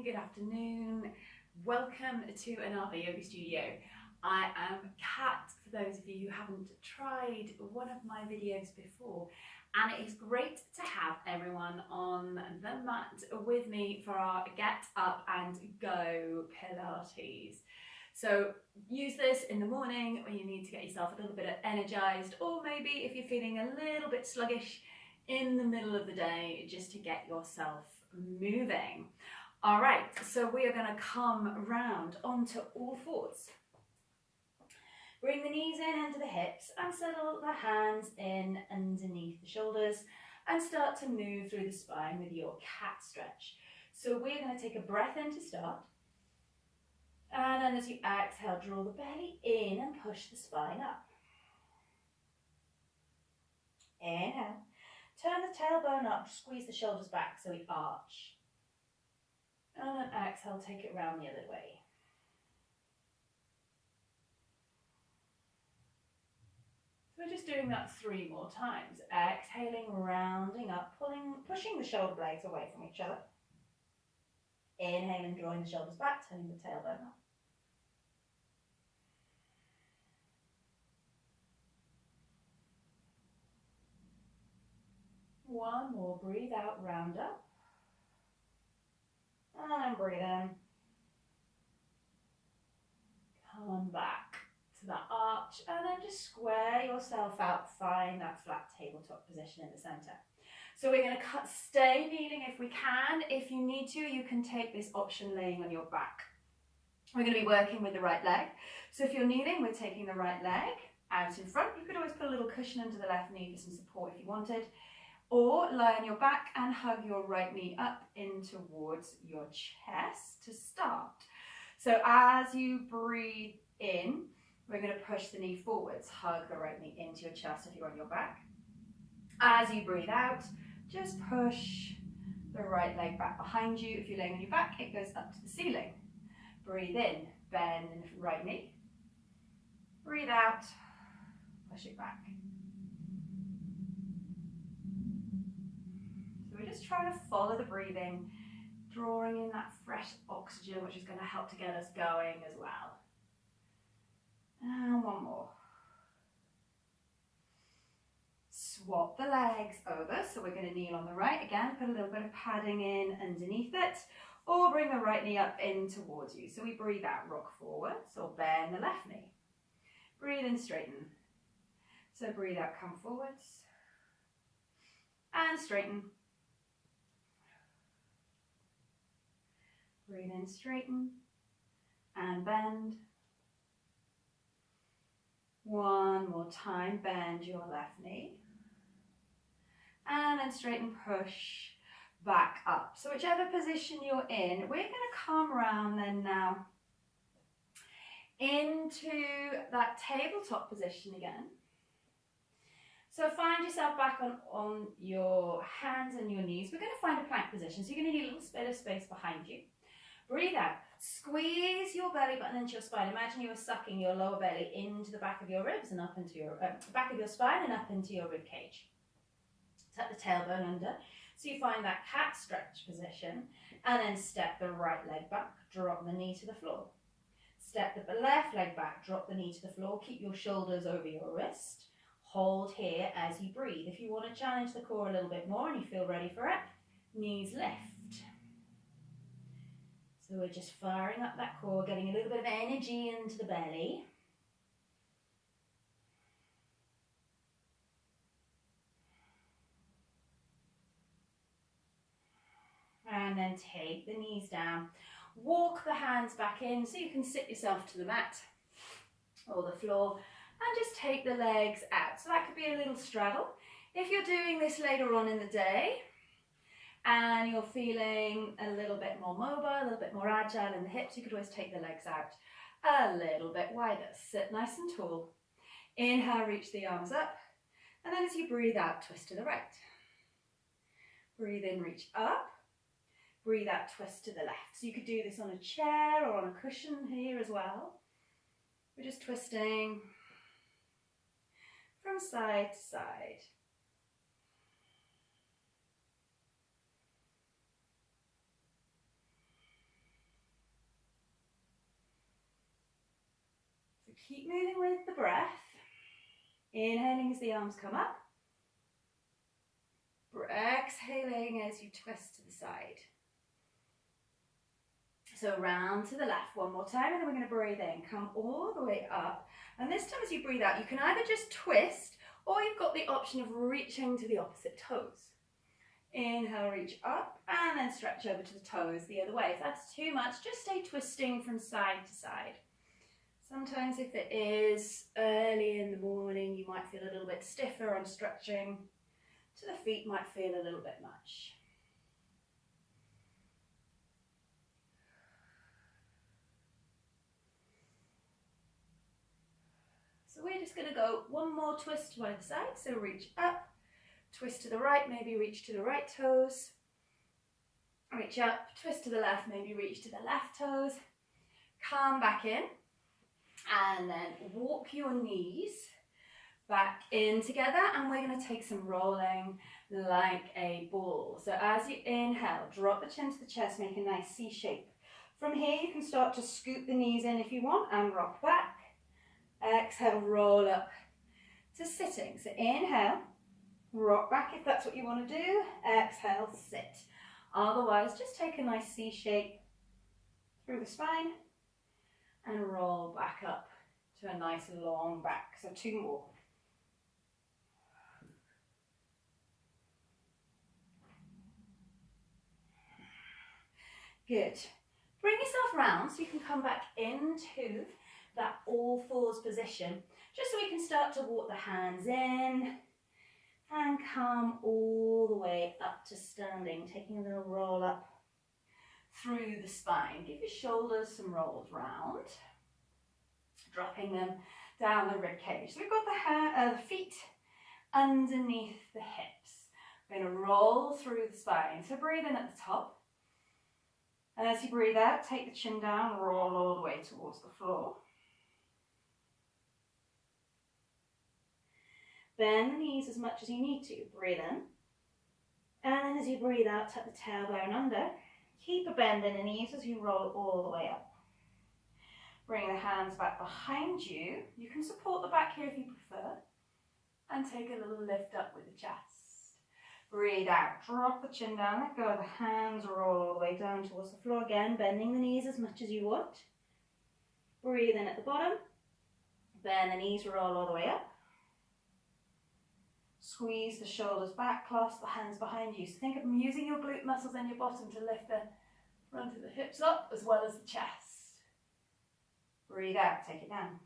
morning, good afternoon. Welcome to another yoga studio. I am Kat, for those of you who haven't tried one of my videos before, and it is great to have everyone on the mat with me for our Get Up and Go Pilates. So use this in the morning when you need to get yourself a little bit energized, or maybe if you're feeling a little bit sluggish in the middle of the day, just to get yourself moving. All right, so we are going to come round onto all fours. Bring the knees in under the hips and settle the hands in underneath the shoulders and start to move through the spine with your cat stretch. So we're going to take a breath in to start. And then as you exhale, draw the belly in and push the spine up. Inhale. Turn the tailbone up, squeeze the shoulders back so we arch. And then exhale, take it round the other way. So we're just doing that 3 more times. Exhaling, rounding up, pushing the shoulder blades away from each other. Inhaling, drawing the shoulders back, turning the tailbone up. One more, breathe out, round up. And breathe in. Come back to that arch and then just square yourself out. Find that flat tabletop position in the center. So we're going to stay kneeling if we can. If you need to, you can take this option laying on your back. We're going to be working with the right leg. So if you're kneeling, we're taking the right leg out in front. You could always put a little cushion under the left knee for some support if you wanted. Or lie on your back and hug your right knee up in towards your chest to start. So as you breathe in, we're going to push the knee forwards. Hug the right knee into your chest if you're on your back. As you breathe out, just push the right leg back behind you. If you're laying on your back, it goes up to the ceiling. Breathe in, bend the right knee. Breathe out, push it back. We're just trying to follow the breathing, drawing in that fresh oxygen, which is going to help to get us going as well. And one more. Swap the legs over. So we're going to kneel on the right again, put a little bit of padding in underneath it, or bring the right knee up in towards you. So we breathe out, rock forwards, or bend the left knee. Breathe in, straighten. So breathe out, come forwards, and straighten. Breathe in, straighten, and bend. One more time, bend your left knee. And then straighten, push back up. So whichever position you're in, we're going to come around then now into that tabletop position again. So find yourself back on your hands and your knees. We're going to find a plank position. So you're going to need a little bit of space behind you. Breathe out. Squeeze your belly button into your spine. Imagine you were sucking your lower belly into the back of your ribs and up into your back of your spine and up into your rib cage. Tuck the tailbone under. So you find that cat stretch position, and then step the right leg back. Drop the knee to the floor. Step the left leg back. Drop the knee to the floor. Keep your shoulders over your wrist. Hold here as you breathe. If you want to challenge the core a little bit more and you feel ready for it, knees lift. So we're just firing up that core, getting a little bit of energy into the belly. And then take the knees down. Walk the hands back in so you can sit yourself to the mat or the floor and just take the legs out. So that could be a little straddle. If you're doing this later on in the day, and you're feeling a little bit more mobile, a little bit more agile in the hips, you could always take the legs out a little bit wider. Sit nice and tall. Inhale, reach the arms up. And then as you breathe out, twist to the right. Breathe in, reach up. Breathe out, twist to the left. So you could do this on a chair or on a cushion here as well. We're just twisting from side to side. . keep moving with the breath. Inhaling as the arms come up. Exhaling as you twist to the side. So round to the left one more time, and then we're going to breathe in. Come all the way up. And this time as you breathe out, you can either just twist, or you've got the option of reaching to the opposite toes. Inhale, reach up, and then stretch over to the toes the other way. If that's too much, just stay twisting from side to side. Sometimes if it is early in the morning, you might feel a little bit stiffer on stretching. To the feet might feel a little bit much. So we're just going to go one more twist to either side. So reach up, twist to the right, maybe reach to the right toes. Reach up, twist to the left, maybe reach to the left toes. Come back in, and then walk your knees back in together, and we're going to take some rolling like a ball. So as you inhale, drop the chin to the chest, make a nice C shape. From here you can start to scoop the knees in if you want and rock back. Exhale, roll up to sitting. So inhale, rock back if that's what you want to do. Exhale, sit. Otherwise, just take a nice C shape through the spine and roll back up to a nice long back. So 2 more. Good. Bring yourself round so you can come back into that all fours position, just so we can start to walk the hands in and come all the way up to standing, taking a little roll up through the spine. Give your shoulders some rolls round, dropping them down the rib cage. So we've got the feet underneath the hips. We're going to roll through the spine. So breathe in at the top. And as you breathe out, take the chin down, roll all the way towards the floor. Bend the knees as much as you need to. Breathe in. And then as you breathe out, tuck the tailbone under. Keep a bend in the knees as you roll all the way up. Bring the hands back behind you. You can support the back here if you prefer. And take a little lift up with the chest. Breathe out, drop the chin down, let go of the hands, roll all the way down towards the floor again, bending the knees as much as you want. Breathe in at the bottom, bend the knees, roll all the way up. Squeeze the shoulders back, clasp the hands behind you. So think of using your glute muscles in your bottom to lift the front of the hips up as well as the chest. Breathe out, take it down.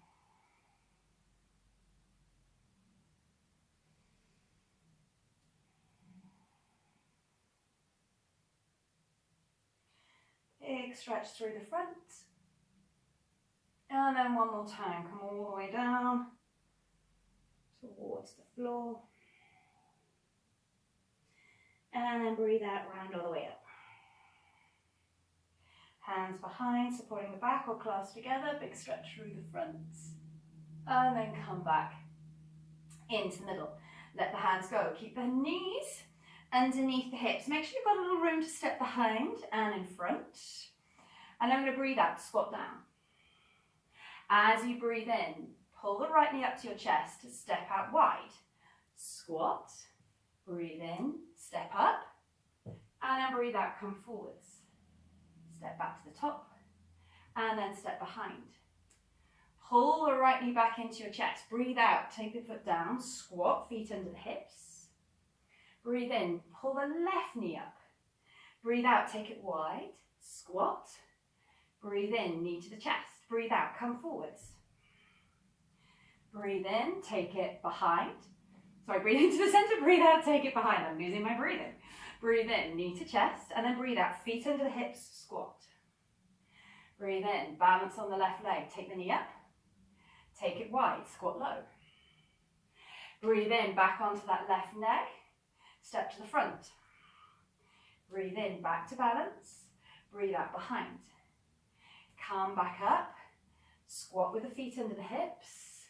Big stretch through the front. And then one more time, come all the way down towards the floor. And then breathe out, round all the way up. Hands behind, supporting the back or clasp together, big stretch through the front. And then come back into the middle. Let the hands go. Keep the knees underneath the hips. Make sure you've got a little room to step behind and in front. And I'm going to breathe out, squat down. As you breathe in, pull the right knee up to your chest, step out wide. Squat, breathe in, step up, and then breathe out, come forwards. Step back to the top, and then step behind. Pull the right knee back into your chest. Breathe out, take the foot down, squat, feet under the hips. Breathe in, pull the left knee up. Breathe out, take it wide, squat. Breathe in, knee to the chest. Breathe out, come forwards. Breathe in, take it behind. Sorry, breathe into the center, breathe out, take it behind. I'm losing my breathing. Breathe in, knee to chest, and then breathe out, feet under the hips, squat. Breathe in, balance on the left leg, take the knee up. Take it wide, squat low. Breathe in, back onto that left leg. Step to the front. Breathe in, back to balance. Breathe out behind. Come back up. Squat with the feet under the hips.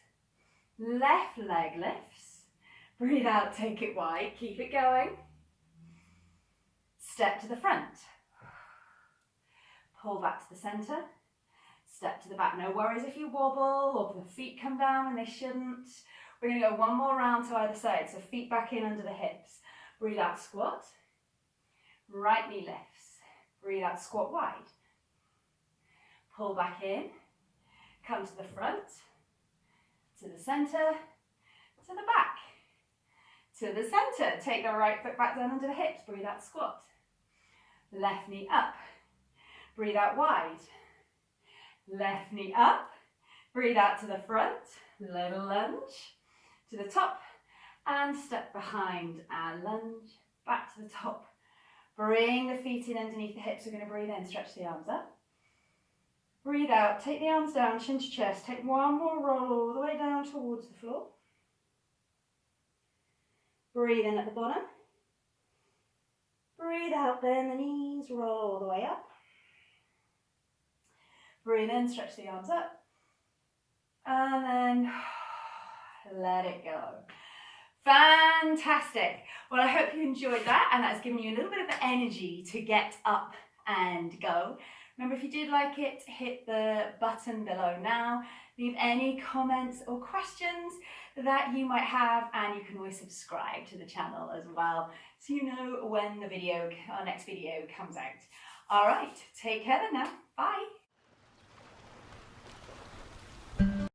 Left leg lifts. Breathe out, take it wide. Keep it going. Step to the front. Pull back to the center. step to the back. No worries if you wobble or the feet come down when they shouldn't. We're going to go one more round to either side. So feet back in under the hips. Breathe out, squat. Right knee lifts. Breathe out, squat wide. Pull back in. Come to the front. To the center. To the back. To the center. Take the right foot back down under the hips. Breathe out, squat. Left knee up. Breathe out wide. Left knee up. Breathe out to the front. Little lunge. To the top. And step behind and lunge. Back to the top. Bring the feet in underneath the hips. We're going to breathe in. Stretch the arms up. Breathe out. Take the arms down, chin to chest. Take one more roll all the way down towards the floor. Breathe in at the bottom. Breathe out, bend the knees, roll all the way up. Breathe in, stretch the arms up. And then let it go. Fantastic. Well, I hope you enjoyed that and that's given you a little bit of energy to get up and go. Remember, if you did like it, hit the button below now. Leave any comments or questions that you might have, and you can always subscribe to the channel as well, so you know when our next video comes out. All right, take care then now. Bye.